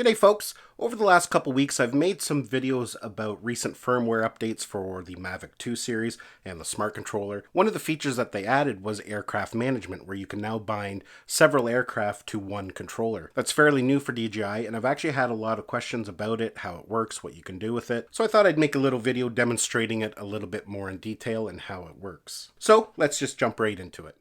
G'day folks! Over the last couple weeks I've made some videos about recent firmware updates for the Mavic 2 series and the Smart Controller. One of the features that they added was aircraft management, where you can now bind several aircraft to one controller. That's fairly new for DJI, and I've actually had a lot of questions about it, how it works, what you can do with it. So I thought I'd make a little video demonstrating it a little bit more in detail and how it works. So let's just jump right into it.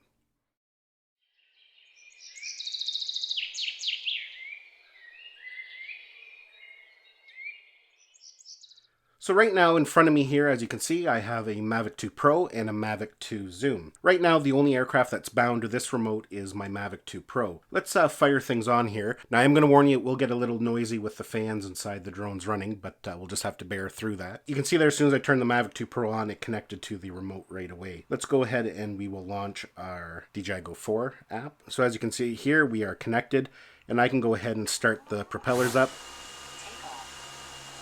So right now in front of me here, as you can see, I have a Mavic 2 Pro and a Mavic 2 Zoom. Right now, the only aircraft that's bound to this remote is my Mavic 2 Pro. Let's fire things on here. Now I'm going to warn you, it will get a little noisy with the fans inside the drones running, but we'll just have to bear through that. You can see there, as soon as I turn the Mavic 2 Pro on, it connected to the remote right away. Let's go ahead and we will launch our DJI Go 4 app. So as you can see here, we are connected, and I can go ahead and start the propellers up.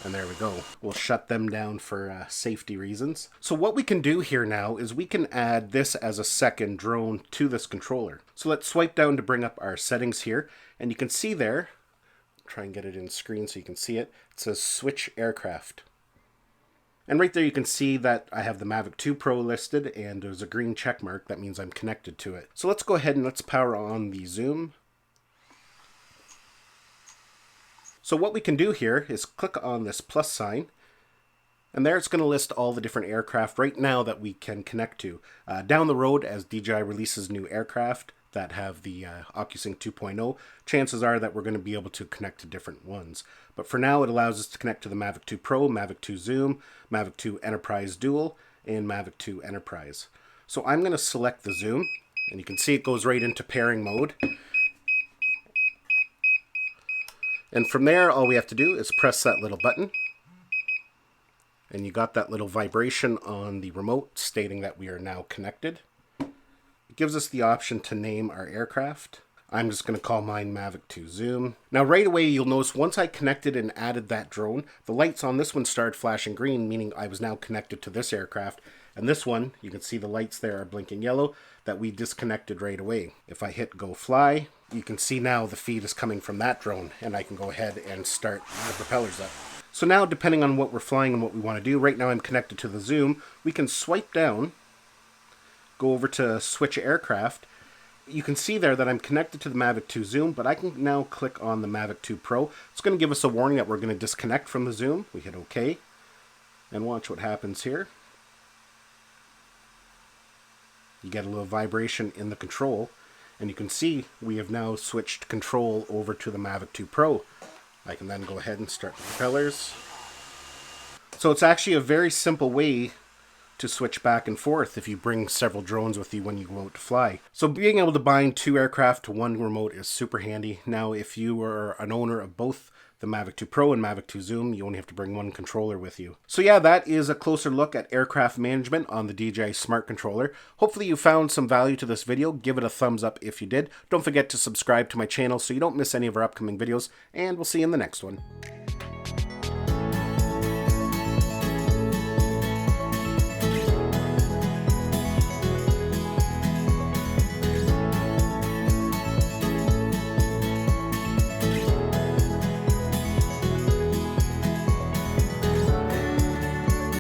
And there we go. We'll shut them down for safety reasons. So what we can do here now is we can add this as a second drone to this controller. So let's swipe down to bring up our settings here. And you can see there, try and get it in screen so you can see it, it says switch aircraft. And right there you can see that I have the Mavic 2 Pro listed and there's a green check mark. That means I'm connected to it. So let's go ahead and let's power on the Zoom. So what we can do here is click on this plus sign, and there it's going to list all the different aircraft right now that we can connect to. Down the road, as DJI releases new aircraft that have the Ocusync 2.0, chances are that we're going to be able to connect to different ones. But for now, it allows us to connect to the Mavic 2 Pro, Mavic 2 Zoom, Mavic 2 Enterprise Dual, and Mavic 2 Enterprise. So I'm going to select the Zoom, and you can see it goes right into pairing mode. And from there, all we have to do is press that little button. And you got that little vibration on the remote stating that we are now connected. It gives us the option to name our aircraft. I'm just going to call mine Mavic 2 Zoom. Now right away, you'll notice once I connected and added that drone, the lights on this one started flashing green, meaning I was now connected to this aircraft. And this one, you can see the lights there are blinking yellow, that we disconnected right away. If I hit go fly, you can see now the feed is coming from that drone, and I can go ahead and start the propellers up. So now, depending on what we're flying and what we want to do, right now I'm connected to the Zoom, we can swipe down, go over to switch aircraft. You can see there that I'm connected to the Mavic 2 Zoom, but I can now click on the Mavic 2 Pro. It's going to give us a warning that we're going to disconnect from the Zoom. We hit OK, and watch what happens here. You get a little vibration in the control, and you can see we have now switched control over to the Mavic 2 Pro. I can then go ahead and start the propellers. So it's actually a very simple way to switch back and forth if you bring several drones with you when you go out to fly. So being able to bind two aircraft to one remote is super handy. Now if you are an owner of both the Mavic 2 Pro and Mavic 2 Zoom, you only have to bring one controller with you. So yeah, that is a closer look at aircraft management on the DJI Smart Controller. Hopefully you found some value to this video. Give it a thumbs up if you did. Don't forget to subscribe to my channel so you don't miss any of our upcoming videos, and we'll see you in the next one.